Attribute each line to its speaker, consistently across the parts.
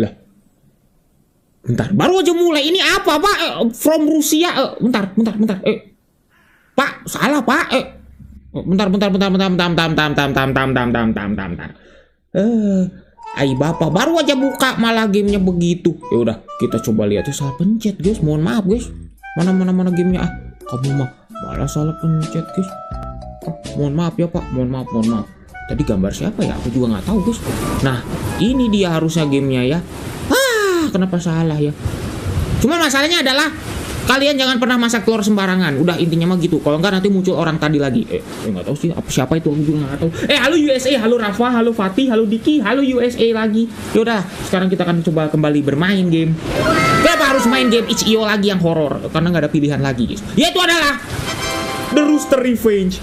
Speaker 1: Lah. Bentar, baru aja mulai. Ini apa, Pak? From Rusia. Bentar. Pak, salah, Pak. Bentar. Ay bapak baru aja buka malah gamenya begitu. Ya udah, kita coba lihat. Salah pencet, guys. Mohon maaf, guys. Mana gamenya? Kamu malah salah pencet, guys. Mohon maaf ya, Pak. Mohon maaf. Tadi gambar siapa ya? Aku juga nggak tahu, guys. Nah, ini dia harusnya gamenya ya. Kenapa salah ya? Cuman masalahnya adalah kalian jangan pernah masak telur sembarangan. Udah, intinya mah gitu. Kalau enggak nanti muncul orang tadi lagi. Nggak tahu sih siapa itu, aku juga nggak tahu. Halo USA, halo Rafa, halo Fatih, halo Diki, halo USA lagi. Yaudah, sekarang kita akan coba kembali bermain game. Kenapa harus main game itch.io lagi yang horor? Karena nggak ada pilihan lagi, guys. Yaitu adalah The Rooster Revenge.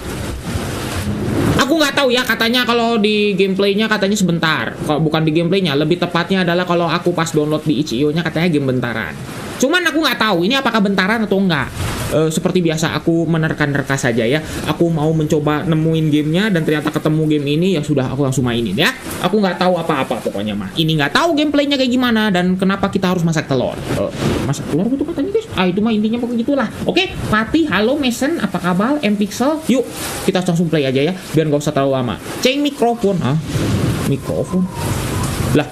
Speaker 1: Aku nggak tahu ya, katanya kalau di gameplaynya katanya sebentar. Kalau bukan di gameplaynya, lebih tepatnya adalah kalau aku pas download di itch.io-nya katanya game bentaran. Cuman aku nggak tahu ini apakah bentaran atau enggak. Seperti biasa aku menerka-nerka saja ya. Aku mau mencoba nemuin gamenya dan ternyata ketemu game ini, ya sudah aku langsung mainin ya. Aku nggak tahu apa-apa pokoknya mah. Ini nggak tahu gameplaynya kayak gimana dan kenapa kita harus masak telur. Masak telur itu katanya, guys. Itu mah intinya pokoknya gitulah. Oke, Fatih, halo Mason, apa kabar? Mpixel, yuk kita langsung play aja ya, biar nggak usah terlalu lama. Ceng mikrofon, mikrofon. Lah,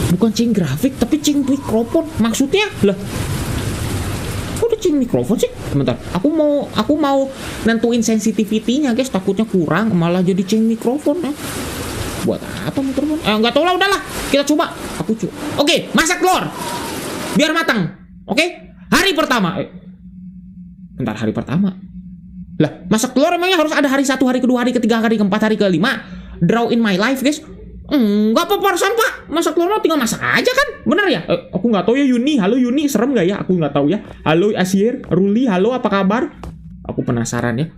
Speaker 1: bukan ceng grafik tapi ceng mikrofon. Maksudnya lah, kok udah ceng mikrofon sih? Bentar, aku mau nentuin sensitivity-nya, guys. Takutnya kurang malah jadi ceng mikrofon. Buat apa mikrofon? Nggak tahu lah, udahlah. Kita coba. Oke, masak telur biar matang. Oke, hari pertama. Bentar, hari pertama. Lah, masak telur emangnya harus ada hari 1, hari kedua, hari ketiga, hari keempat, hari kelima? Draw in my life, guys. Enggak apa-apa, Pak. Masak telur tinggal masak aja kan? Bener ya? Aku nggak tahu ya, Yuni. Halo Yuni, serem nggak ya? Aku nggak tahu ya. Halo Asyir, Ruli, halo apa kabar? Aku penasaran ya.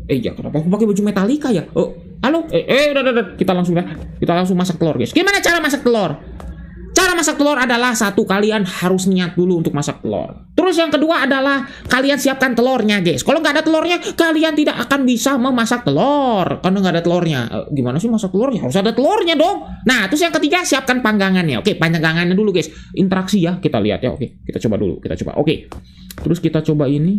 Speaker 1: Ya kenapa aku pakai baju Metallica ya? Halo. Udah. Kita langsung masak telur, guys. Gimana cara masak telur? Cara masak telur adalah satu, kalian harus niat dulu untuk masak telur. Terus yang kedua adalah kalian siapkan telurnya, guys. Kalau nggak ada telurnya, kalian tidak akan bisa memasak telur karena nggak ada telurnya. Gimana sih masak telurnya? Harus ada telurnya dong. Nah, terus yang ketiga, siapkan panggangannya. Oke, panggangannya dulu, guys. Interaksi ya, kita lihat ya. Oke, kita coba dulu. Oke. Terus kita coba ini.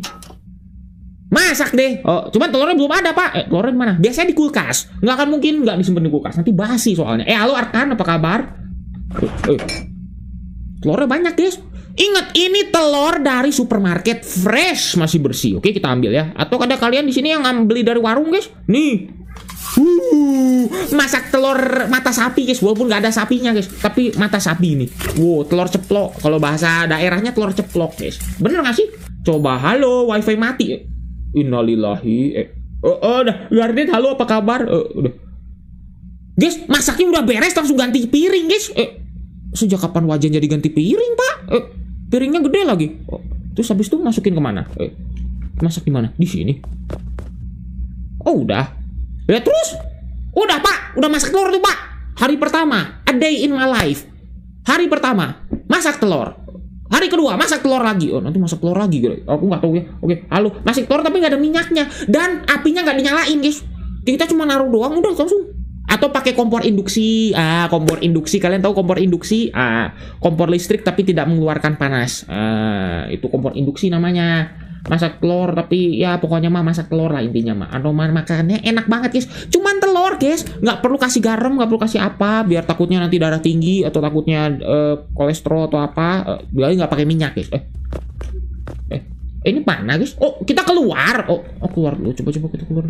Speaker 1: Masak deh. Cuman telurnya belum ada, Pak. Telurnya mana? Biasanya di kulkas. Nggak akan mungkin nggak disimpan di kulkas. Nanti basi soalnya. Halo Arkan, apa kabar? Telurnya banyak, guys. Ingat, ini telur dari supermarket, fresh, masih bersih. Oke, kita ambil ya. Atau ada kalian di sini yang beli dari warung, guys? Nih. Masak telur mata sapi, guys. Walaupun nggak ada sapinya, guys, tapi mata sapi ini. Wow, telur ceplok. Kalau bahasa daerahnya telur ceplok, guys. Bener nggak sih? Coba, halo, wifi mati. Innalillahi. Udah, Guardian, halo, apa kabar? Udah. Guys, masaknya udah beres, langsung ganti piring, guys. Sejak kapan wajan jadi ganti piring, Pak? Piringnya gede lagi. Terus habis itu masukin kemana? Masak di mana? Di sini. Udah. Ya terus? Udah, Pak. Udah masak telur tuh, Pak. Hari pertama, a day in my life. Hari pertama, masak telur. Hari kedua, masak telur lagi. Nanti masak telur lagi, guys. Aku nggak tahu ya. Oke, halo. Masak telur tapi nggak ada minyaknya. Dan apinya nggak dinyalain, guys. Kita cuma naruh doang, udah langsung. Atau pakai kompor induksi. Kompor induksi, kalian tahu kompor induksi? Kompor listrik tapi tidak mengeluarkan panas. Itu kompor induksi namanya. Masak telur tapi ya pokoknya mah masak telur lah intinya mah. Aroma makannya enak banget, guys. Cuman telur, guys. Nggak perlu kasih garam, nggak perlu kasih apa, biar takutnya nanti darah tinggi atau takutnya kolesterol atau apa. Biar nggak pakai minyak, guys. Ini mana, guys? Kita keluar. Keluar dulu. Coba kita keluar.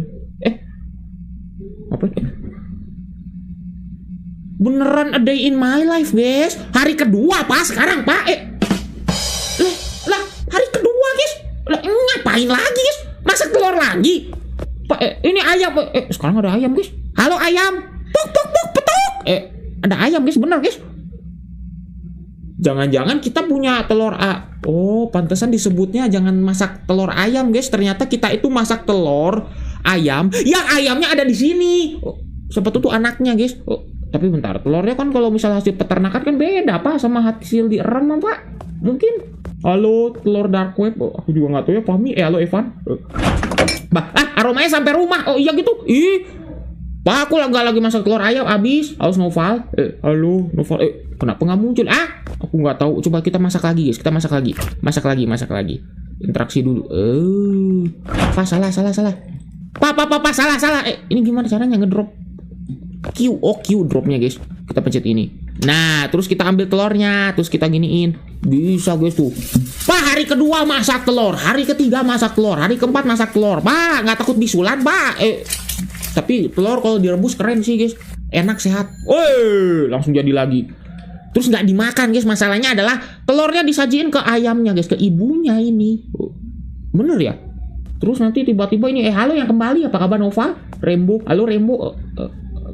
Speaker 1: Apa ini? Beneran a day in my life, guys. Hari kedua, Pak. Sekarang, Pak. Lah, hari kedua, guys. Lah, ngapain lagi, guys? Masak telur lagi. Pak, ini ayam. Sekarang ada ayam, guys. Halo, ayam. Puk, petuk. Ada ayam, guys. Bener, guys. Jangan-jangan kita punya telur pantesan disebutnya jangan masak telur ayam, guys. Ternyata kita itu masak telur ayam. Yang ayamnya ada di sini. Siapa tuh anaknya, guys. Tapi bentar, telurnya kan kalau misalnya hasil peternakan kan beda, Pak, sama hasil di rem, Pak. Mungkin. Halo, telur dark web. Aku juga nggak tahu ya, Fahmi. Halo, Evan. Aromanya sampai rumah. Iya gitu. Pak, aku nggak lagi masak telur ayam habis. Halo Noval. Halo Noval. Kenapa nggak muncul? Aku nggak tahu. Coba kita masak lagi guys. Kita masak lagi. Masak lagi. Interaksi dulu. Pak, salah. Pak, salah. Ini gimana caranya ngedrop? Q dropnya guys. Kita pencet ini. Nah, terus kita ambil telurnya. Terus kita giniin. Bisa guys tuh. Pak, hari kedua masak telur. Hari ketiga masak telur. Hari keempat masak telur. Pak, nggak takut bisulan, Pak. Tapi telur kalau direbus keren sih guys. Enak, sehat. Langsung jadi lagi. Terus nggak dimakan guys. Masalahnya adalah telurnya disajiin ke ayamnya guys. Ke ibunya ini. Bener ya? Terus nanti tiba-tiba ini. Halo yang kembali. Apa kabar Nova? Rembo. Halo Rembo.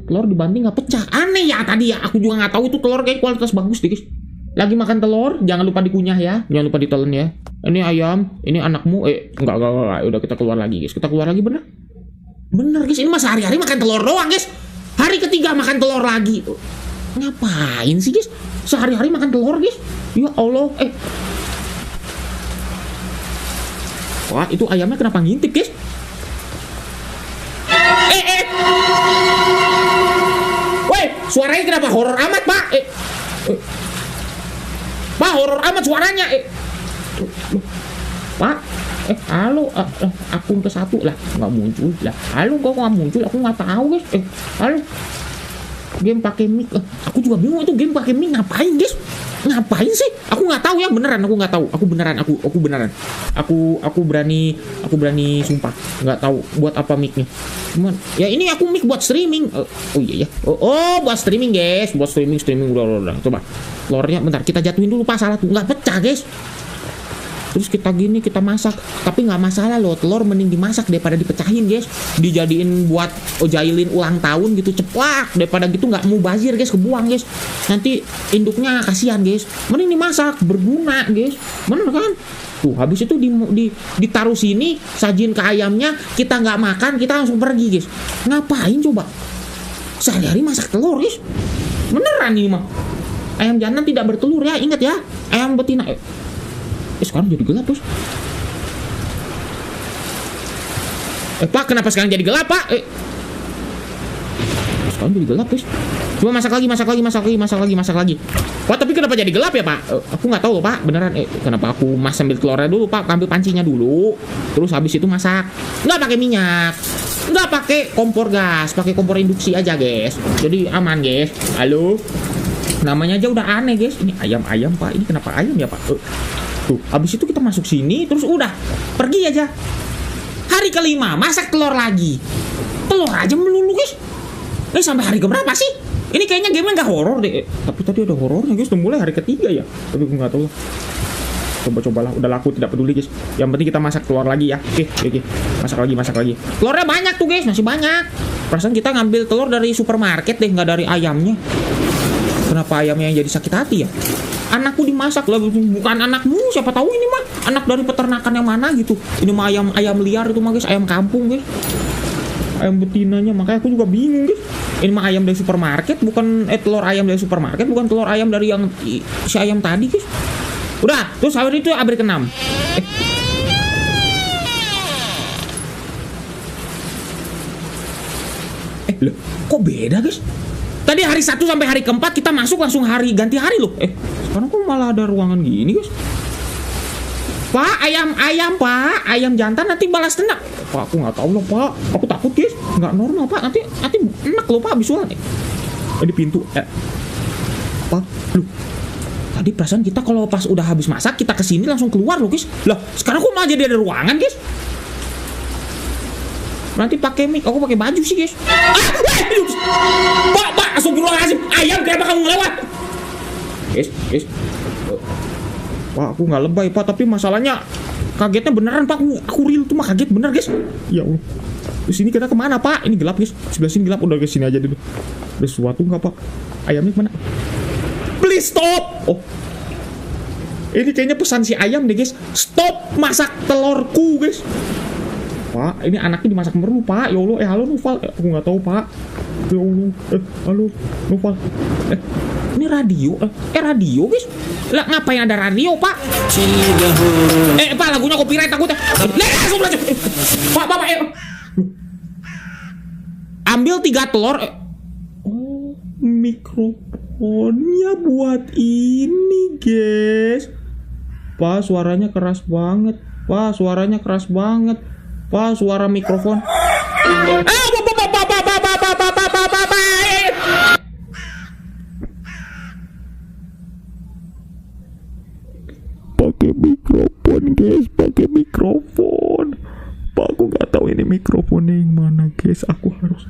Speaker 1: Telur dibanting nggak pecah. Aneh ya tadi ya. Aku juga nggak tahu itu telur kayak kualitas bagus deh guys. Lagi makan telur. Jangan lupa dikunyah ya. Jangan lupa ditelan ya. Ini ayam. Ini anakmu. Enggak. Udah kita keluar lagi guys. Kita keluar lagi bener. Bener guys, ini mah sehari-hari makan telur doang guys. Hari ketiga makan telur lagi. Ngapain sih guys? Sehari-hari makan telur guys. Ya Allah. Wah, itu ayamnya kenapa ngintip guys? Woi, suaranya kenapa horor amat pak? Pak, horor amat suaranya. Pak. Halo, akun ke 1 lah nggak muncul lah. Halo, kok nggak muncul? Aku nggak tahu guys. Halo, game pakai mic. Aku juga bingung itu game pakai mic ngapain guys? Ngapain sih? Aku nggak tahu ya, beneran aku nggak tahu. Aku beneran. Aku berani sumpah nggak tahu buat apa micnya. Cuman ya ini aku mic buat streaming. Oh iya ya. Buat streaming guys, buat streaming udah. Coba telurnya bentar kita jatuhin dulu pas salah tuh nggak pecah guys. Terus kita masak. Tapi nggak masalah loh, telur mending dimasak daripada dipecahin guys. Dijadiin buat jailin ulang tahun gitu, ceplak. Daripada gitu nggak mubazir guys, kebuang guys. Nanti induknya kasihan guys. Mending dimasak, berguna guys. Bener kan? Tuh habis itu ditaruh sini, sajin ke ayamnya. Kita nggak makan, kita langsung pergi guys. Ngapain coba? Sehari-hari masak telur guys. Beneran ini mah. Ayam jantan tidak bertelur ya, ingat ya. Ayam betina. Sekarang jadi gelap bos. Pak, kenapa sekarang jadi gelap pak? Sekarang jadi gelap bos. Coba masak lagi. Pak, tapi kenapa jadi gelap ya pak? Aku nggak tahu loh pak, beneran. Kenapa aku ambil telurnya dulu pak, ambil pancinya dulu. Terus habis itu masak. Nggak pakai minyak, nggak pakai kompor gas, pakai kompor induksi aja guys. Jadi aman guys. Halo. Namanya aja udah aneh guys. Ini ayam pak. Ini kenapa ayam ya pak? Tuh, habis itu kita masuk sini, terus udah pergi aja. Hari kelima masak telur lagi. Telur aja melulu guys. Sampai hari keberapa sih? Ini kayaknya game nggak horor deh. Tapi tadi ada horornya guys. Udah mulai hari ketiga ya. Tapi gue nggak tahu lah. Coba-cobalah. Udah laku, tidak peduli guys. Yang penting kita masak telur lagi ya. Oke. Masak lagi. Telurnya banyak tuh guys, masih banyak. Perasaan kita ngambil telur dari supermarket deh, nggak dari ayamnya. Kenapa ayamnya yang jadi sakit hati ya? Anakku dimasak lah, bukan anakmu. Siapa tahu ini mah anak dari peternakan yang mana gitu. Ini mah ayam liar itu mah guys, ayam kampung guys. Ayam betinanya, makanya aku juga bingung guys. Ini mah ayam dari supermarket, bukan telur ayam dari supermarket, bukan telur ayam dari yang si ayam tadi guys. Udah, terus hari itu abri ke-6. Loh, kok beda guys? Tadi hari 1 sampai hari keempat kita masuk langsung ganti hari loh. Sekarang kok malah ada ruangan gini guys? Pak, ayam jantan nanti balas dendam. Pak, aku nggak tahu loh pak. Aku takut guys. Nggak normal pak. Nanti enak loh pak bisulan. Di pintu. Pak, lu. Tadi perasaan kita kalau pas udah habis masak kita kesini langsung keluar loh guys. Lah, sekarang kok malah jadi ada ruangan guys? Nanti pakai mic, aku pakai baju sih guys. Pak, astagfirullahaladzim. Ayam kenapa kamu lewat? Guys. Pak, aku nggak lebay pak, tapi masalahnya kagetnya beneran pak. Aku real tuh mah kaget bener guys. Ya Allah. Di sini kita kemana pak? Ini gelap guys. Sebelah sini gelap. Udah ke sini aja dulu. Ada sesuatu nggak pak? Ayamnya kemana? Please stop. Ini kayaknya pesan si ayam deh guys. Stop masak telurku guys. Pak, ini anaknya dimasak merlu pak. Ya Allah, halo Noval. Aku nggak tahu pak. Ya Allah, halo Noval. Ini radio. Radio guys. Lah ngapain ada radio pak? Pak, lagunya copyright takutnya. Pak. ambil 3 telur. Oh, mikrofonnya buat ini, guys. Pak, suaranya keras banget. Pak, suaranya keras banget. Pak, suara mikrofon. Pakai mikrofon, guys, pakai mikrofon. Pak, aku nggak tahu ini mikrofonnya yang mana, guys. Aku harus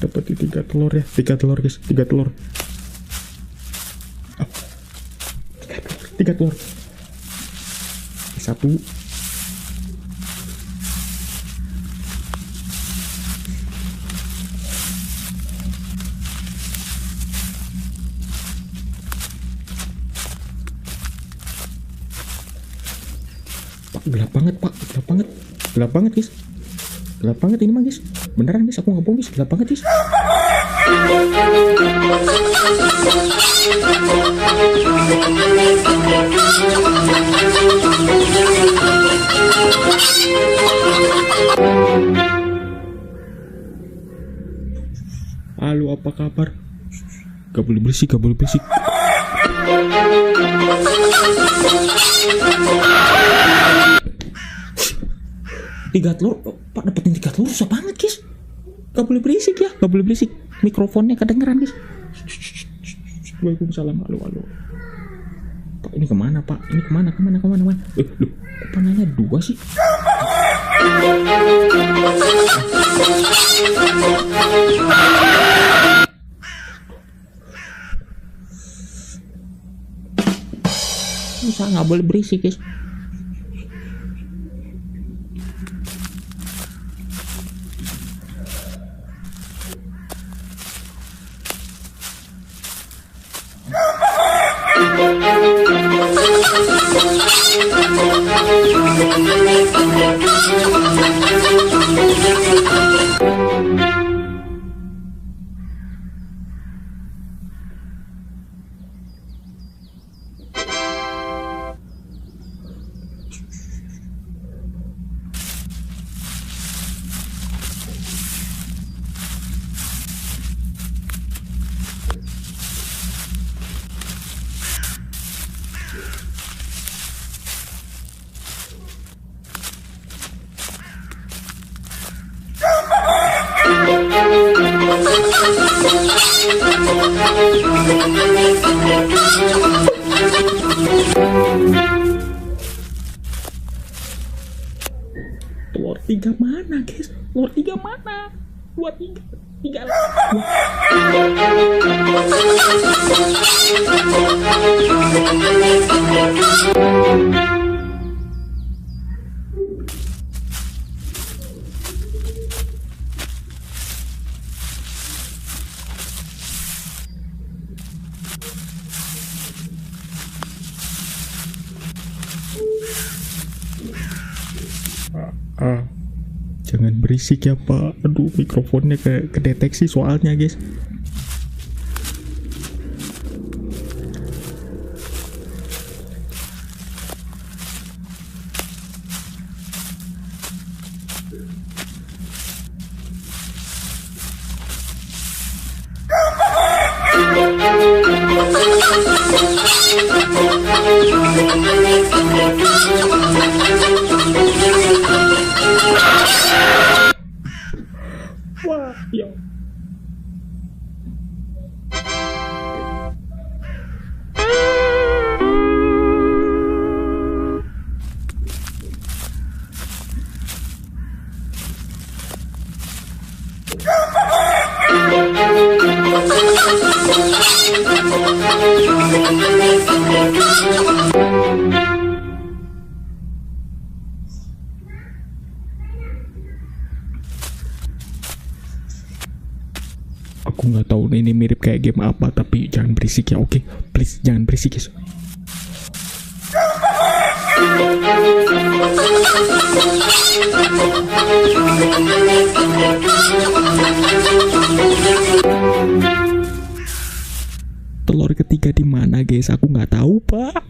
Speaker 1: dapat 3 telur ya. 3 telur, guys, 3 telur. 3 telur. 1. Pak, gelap banget, Pak. Gelap banget. Gelap banget, guys. Gelap banget ini mah, guys. Beneran, guys. Aku nggak bohong, guys. Gelap banget, guys. Halo, apa kabar? Gak boleh berisik, gak boleh berisik. Tiga telur, Pak, dapetin 3 telur susah banget, guys. Gak boleh berisik ya, gak boleh berisik. Mikrofonnya kedengeran, guys. Waalaikumsalam, halo. Pak, ini kemana, Pak? Ini kemana? Loh, kok panahnya 2 sih? Bisa nggak boleh berisik, guys. Telur 3 mana, guys? Telur 3 mana? 2, 3 lah. Jangan berisik ya, Pak. Aduh, mikrofonnya kedeteksi soalnya, guys. Wah, ya. Aku nggak tahu ini mirip kayak game apa, tapi jangan berisik ya, oke? Please, jangan berisik, guys. Telur ketiga di mana, guys? Aku nggak tahu, Pak.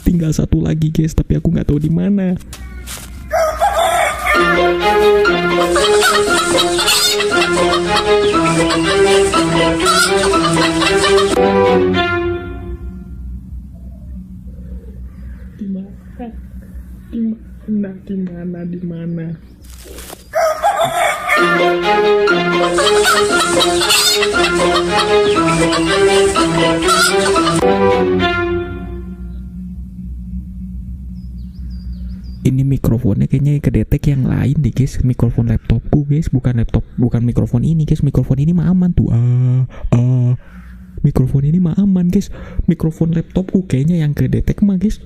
Speaker 1: Tinggal satu lagi guys, tapi aku nggak tahu di mana. Di mana? Ini mikrofonnya kayaknya kedetek yang lain deh guys, mikrofon laptopku guys, bukan mikrofon ini guys, mikrofon ini mah aman tuh. Mikrofon ini mah aman guys, mikrofon laptopku kayaknya yang kedetek mah guys.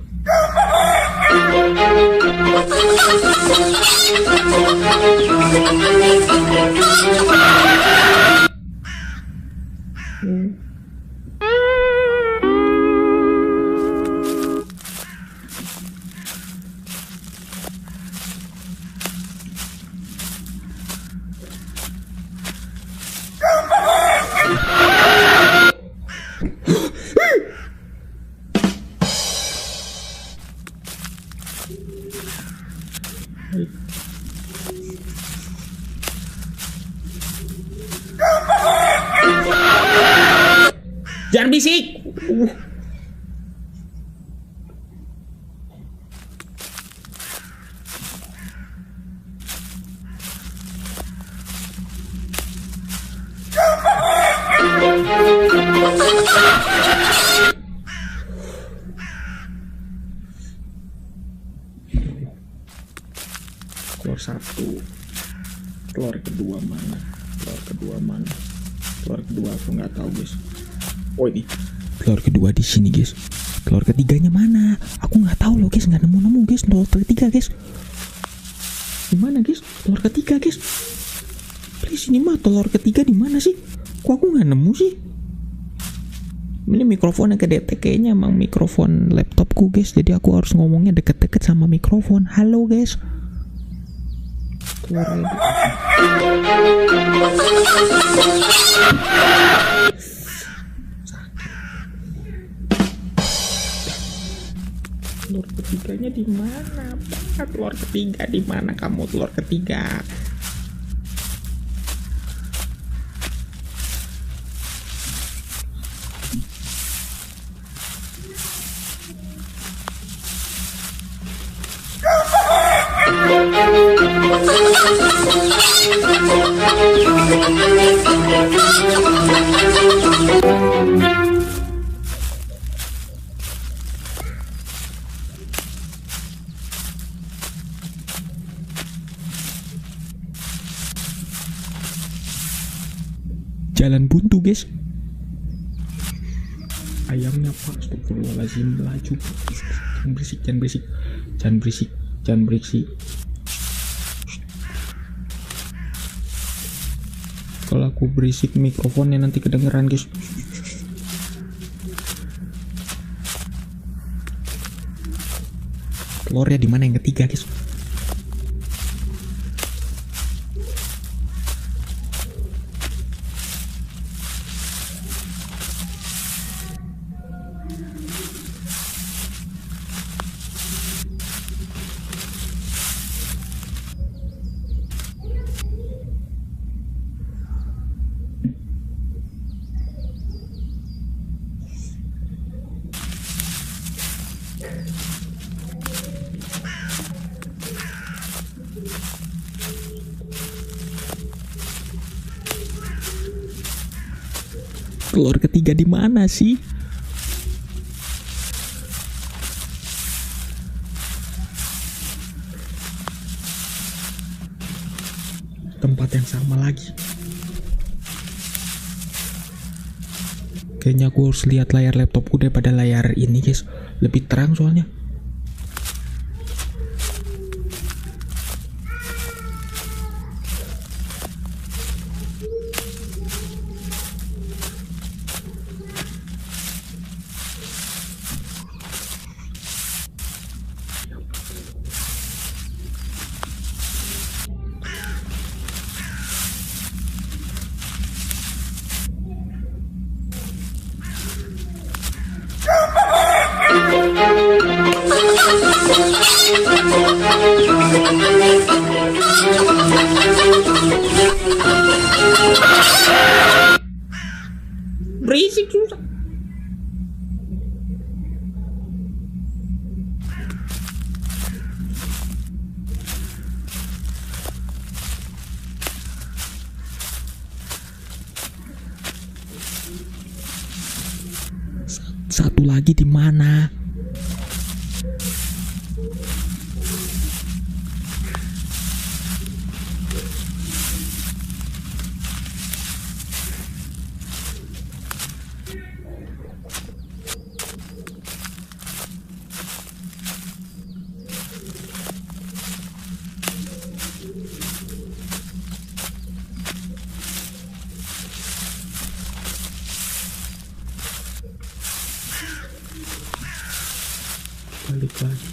Speaker 1: Jangan bisik. Keluar satu, keluar kedua mana? Keluar kedua aku nggak tahu guys. Oh ini, keluar kedua di sini guys. Keluar ketiganya mana? Aku nggak tahu loh guys, nggak nemu guys. Keluar ketiga guys. Di mana guys? Keluar ketiga guys. Please ini mah telur ketiga di mana sih? Kok aku nggak nemu sih? Ini mikrofon yang kedetek kayaknya emang mikrofon laptopku guys. Jadi aku harus ngomongnya deket-deket sama mikrofon. Halo guys. Keluar lagi. Telur ketiganya di mana? Telur ketiga di mana kamu? Telur ketiga. Jalan buntu guys. Ayamnya pak, astagfirullahaladzim, laju. Jangan berisik. Kalau aku berisik mikrofonnya nanti kedengeran guys. Telurnya di mana yang ketiga guys? Telur ketiga di mana sih? Tempat yang sama lagi. Kayaknya aku harus lihat layar laptopku daripada layar ini guys. Lebih terang soalnya. Berisik susah. Satu lagi di mana? Balik lagi.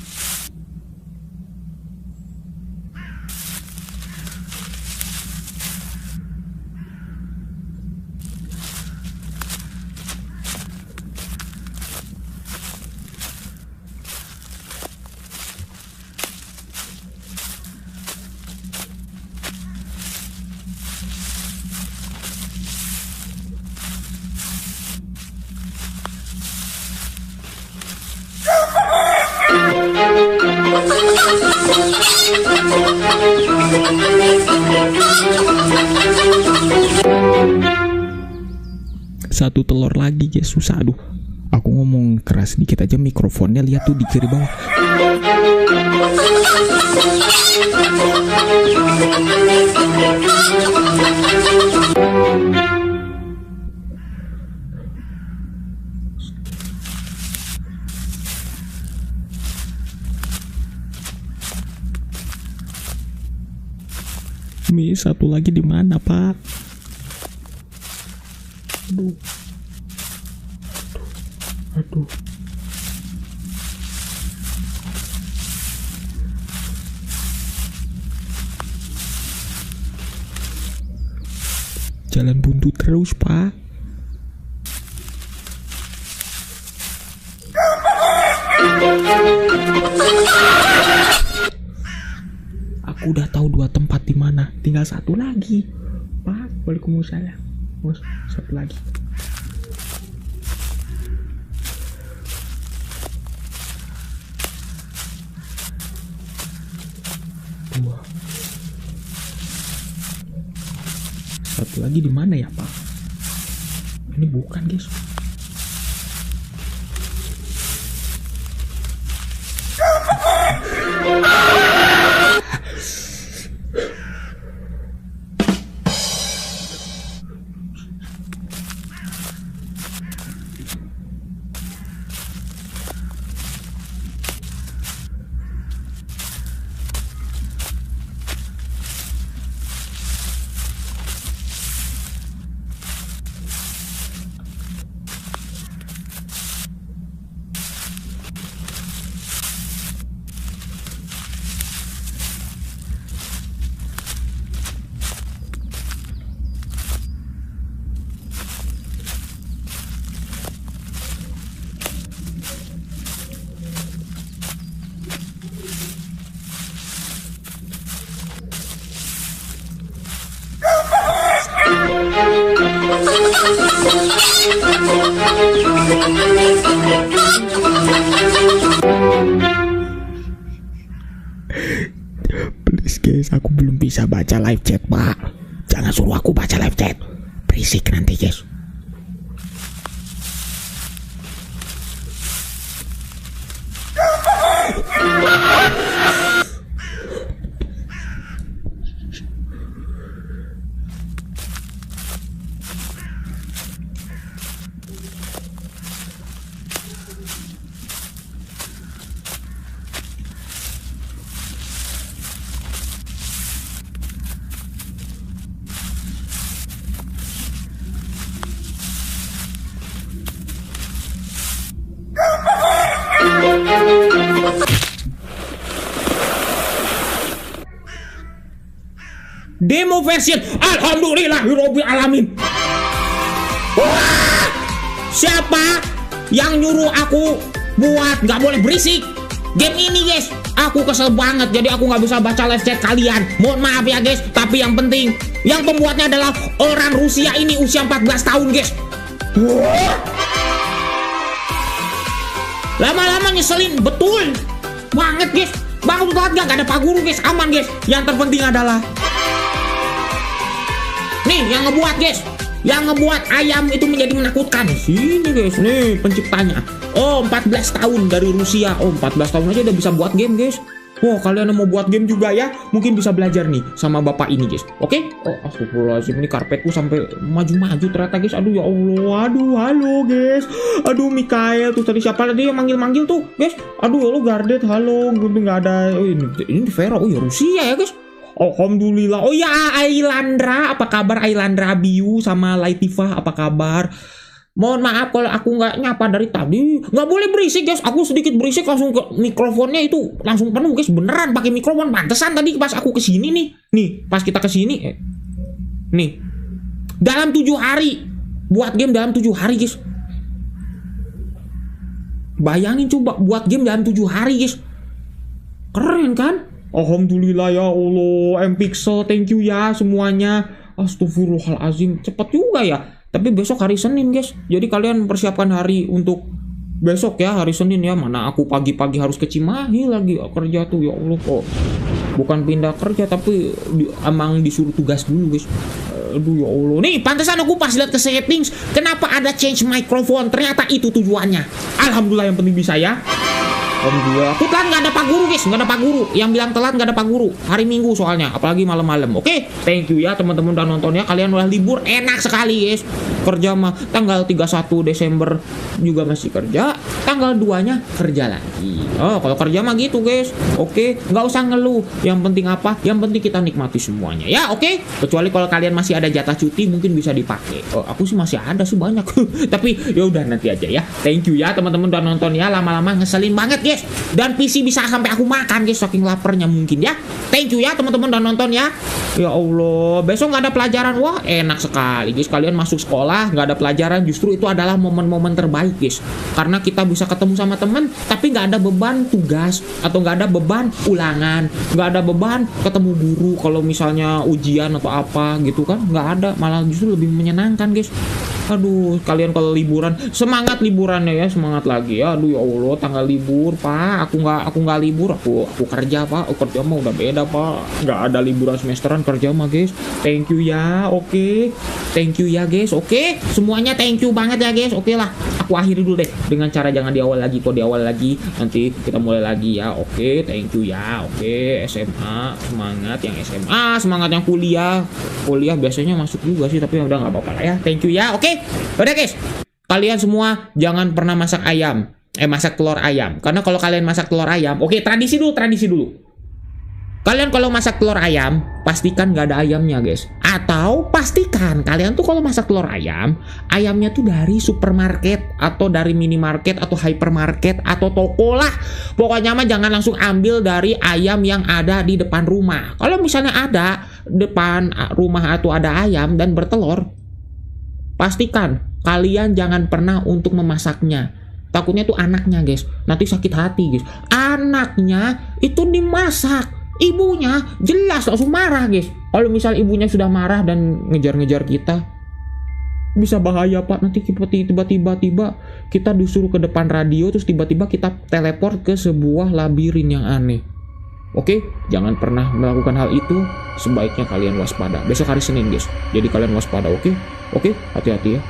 Speaker 1: Satu telur lagi guys, susah. Aduh, aku ngomong keras dikit aja mikrofonnya, lihat tuh di kiri bawah. Mi, satu lagi di mana, Pak? Aduh. Aduh. Jalan buntu terus, Pak. Aku udah tahu 2 tempat di mana. Tinggal satu lagi. Pak, waalaikumsalam. Bos, satu lagi. Dua. Satu lagi di mana ya, Pak? Ini bukan, guys. Please guys, aku belum bisa baca live chat, Pak. Jangan suruh aku baca live chat. Berisik nanti, guys. Demo version alhamdulillahirobbil alamin. Wah, siapa yang nyuruh aku buat nggak boleh berisik? game ini guys. Aku kesel banget, jadi aku nggak bisa baca live chat kalian. Mohon maaf ya guys, tapi yang penting, yang pembuatnya adalah orang Rusia ini usia 14 tahun guys. Lama-lama nyeselin, betul banget guys. Bangun telat gak ada Pak Guru guys, aman guys. Yang terpenting adalah nih yang ngebuat guys, yang ngebuat ayam itu menjadi menakutkan. Sini guys, nih penciptanya. Oh 14 tahun dari Rusia. Oh 14 tahun aja udah bisa buat game guys. Wah, kalian mau buat game juga ya? Mungkin bisa belajar nih sama bapak ini guys. Oke? Oh, astagfirullahaladzim, ini karpetku sampai maju-maju ternyata guys. Aduh ya Allah. Aduh, halo guys. Aduh, Mikael tuh tadi siapa tadi yang manggil-manggil tuh guys? Aduh ya Allah, Gardet, halo. Gue nggak ada. Oh, ini Vero. Oh ya Rusia ya guys. Alhamdulillah. Oh ya, Ailandra, apa kabar Ailandra Abiu sama Laitifah, apa kabar? Mohon maaf kalau aku nggak nyapa dari tadi. Nggak boleh berisik guys. Aku sedikit berisik langsung ke mikrofonnya itu langsung penuh guys. Beneran pakai mikrofon. Pantesan tadi pas aku kesini nih. Nih pas kita kesini. Nih. Dalam 7 hari. Buat game dalam 7 hari guys. Bayangin coba buat game dalam 7 hari guys. Keren kan? Alhamdulillah ya Allah. M-Pixel thank you ya semuanya. Astagfirullahaladzim. Cepet juga ya. Tapi besok hari Senin guys. Jadi kalian persiapkan hari untuk besok ya, hari Senin ya. Mana aku pagi-pagi harus ke Cimahi lagi kerja tuh ya Allah kok. Bukan pindah kerja tapi emang disuruh tugas dulu guys. Aduh ya Allah. Nih pantesan aku pas lihat ke settings kenapa ada change microphone. Ternyata itu tujuannya. Alhamdulillah yang penting bisa ya. Alhamdulillah. Aku telat nggak ada Pak Guru guys, nggak ada Pak Guru. Yang bilang telat nggak ada Pak Guru. Hari Minggu soalnya, apalagi malam-malam. Oke, thank you ya teman-teman udah nontonnya. Kalian udah libur, enak sekali guys. Kerja mah tanggal 31 Desember juga masih kerja. Tanggal 2-nya kerja lagi. Oh, kalau kerja mah gitu guys. Oke, nggak usah ngeluh. Yang penting apa? Yang penting kita nikmati semuanya. Ya, oke. Kecuali kalau kalian masih ada jatah cuti, mungkin bisa dipakai. Oh, aku sih masih ada sih banyak. Tapi ya udah nanti aja ya. Thank you ya teman-teman udah nonton ya. Lama-lama ngeselin banget guys. Dan PC bisa sampai aku makan guys, saking laparnya mungkin ya. Thank you ya teman-teman udah nonton ya. Ya Allah, besok nggak ada pelajaran. Wah enak sekali guys, kalian masuk sekolah nggak ada pelajaran. Justru itu adalah momen-momen terbaik guys. Karena kita bisa ketemu sama teman, tapi nggak ada beban tugas atau nggak ada beban ulangan, nggak ada beban ketemu guru kalau misalnya ujian atau apa gitu kan. Nggak ada, malah justru lebih menyenangkan guys. Aduh, kalian kalau liburan semangat liburannya ya, semangat lagi ya. Aduh ya Allah, tanggal libur Pak, aku nggak libur, aku kerja Pak. Kerja mah udah beda Pak, nggak ada liburan semesteran, kerja mah guys. Thank you ya, oke. Thank you ya guys, oke. Semuanya thank you banget ya guys. Oke lah, aku akhiri dulu deh dengan cara jangan di awal lagi. Kok di awal lagi, nanti kita mulai lagi ya. Oke, thank you ya. Oke, SMA semangat yang SMA, semangat yang kuliah biasanya masuk juga sih, tapi udah nggak apa-apa lah ya. Thank you ya, oke. Udah guys, kalian semua jangan pernah masak ayam, masak telur ayam. Karena kalau kalian masak telur ayam, oke, tradisi dulu. Kalian kalau masak telur ayam, pastikan nggak ada ayamnya guys. Atau pastikan kalian tuh kalau masak telur ayam, ayamnya tuh dari supermarket atau dari minimarket atau hypermarket atau toko lah. Pokoknya mah jangan langsung ambil dari ayam yang ada di depan rumah. Kalau misalnya ada depan rumah atau ada ayam dan bertelur, pastikan kalian jangan pernah untuk memasaknya. Takutnya tuh anaknya guys, nanti sakit hati guys. Anaknya itu dimasak, ibunya jelas langsung marah guys. Kalau misal ibunya sudah marah dan ngejar-ngejar kita, bisa bahaya Pak. Nanti tiba-tiba kita disuruh ke depan radio, terus tiba-tiba kita teleport ke sebuah labirin yang aneh. Oke, jangan pernah melakukan hal itu. Sebaiknya kalian waspada. Besok hari Senin guys, jadi kalian waspada. Oke, hati-hati ya.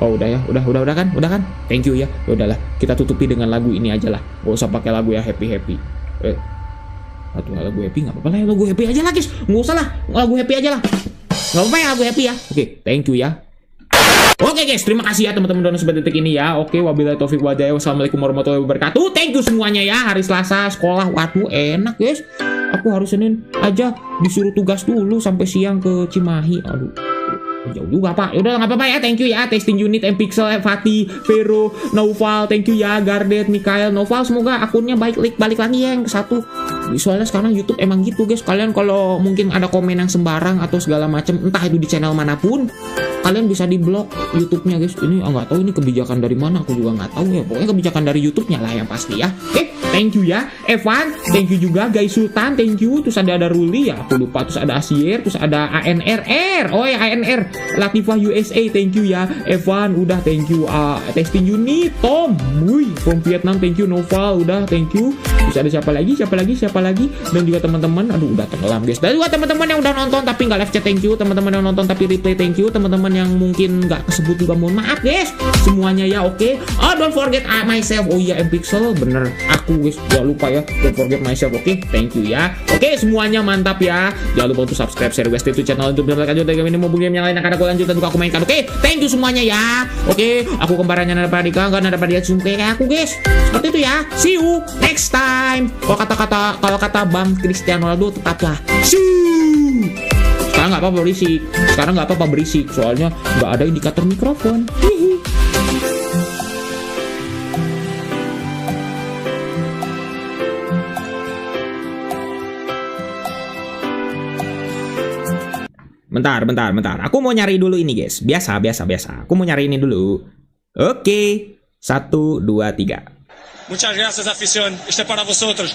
Speaker 1: Oh udah ya, udah kan? Thank you ya. Udahlah, kita tutupi dengan lagu ini aja lah. Gak usah pakai lagu ya happy. Lagu happy nggak apa-apa lah. Lagu happy aja lah guys. Nggak usah lah, lagu happy aja lah. Nggak apa-apa ya lagu happy ya. Oke, thank you ya. Oke guys, terima kasih ya teman-teman udah nonton sampai detik ini ya. Oke, wabillahi taufik wal hidayah. Wassalamualaikum warahmatullahi wabarakatuh. Thank you semuanya ya. Hari Selasa sekolah, waduh enak guys. Aku hari Senin aja disuruh tugas dulu sampai siang ke Cimahi. Aduh, jauh juga Pak. Yaudah nggak apa-apa ya. Thank you ya. Testing unit, M-Pixel, Fatih, Vero, Naufal. Thank you ya. Gardet, Mikael, Naufal. Semoga akunnya balik lagi ya yang ke 1. Soalnya sekarang YouTube emang gitu guys. Kalian kalau mungkin ada komen yang sembarang atau segala macam, entah itu di channel manapun, kalian bisa diblok YouTube-nya guys. Ini nggak tahu ini kebijakan dari mana, aku juga nggak tahu ya. Pokoknya kebijakan dari YouTube-nya lah yang pasti ya. Thank you ya Evan, thank you juga guys. Sultan, thank you. Terus ada Ruli ya, aku lupa. Terus ada Asier, terus ada ANRR. Oh ya ANR, Latifah USA, thank you ya. Evan, udah thank you. Testing unit, Tom, Wui, from Vietnam, thank you. Noval, udah thank you. Terus ada siapa lagi? Dan juga teman-teman, aduh udah tenggelam guys. Dan juga teman-teman yang udah nonton tapi nggak live chat, thank you. Teman-teman yang nonton tapi replay, thank you. Teman-teman yang mungkin nggak kesebut juga mohon maaf guys. Semuanya ya, oke. Don't forget myself. Oh iya, Mpixel, bener aku guys, jangan lupa ya, don't forget myself, oke. Thank you ya, oke. Semuanya mantap ya. Jangan lupa untuk subscribe, share, West itu channel untuk mendapatkan lanjut dari ini mau game yang lain akan aku lanjutkan untuk aku mainkan, oke. Thank you semuanya ya, oke. Aku kembarannya Nada Pradika, nggak Nada Pradika kayak aku guys, seperti itu ya. See you next time. Kalau kata Bang Cristiano Ronaldo, tetaplah see. Sekarang nggak apa-apa berisik, soalnya nggak ada indikator mikrofon. Bentar. Aku mau nyari dulu ini, guys. Biasa. Aku mau nyari ini dulu. Oke. 1, 2, 3.
Speaker 2: Muchas gracias, afición. Este para vosotros.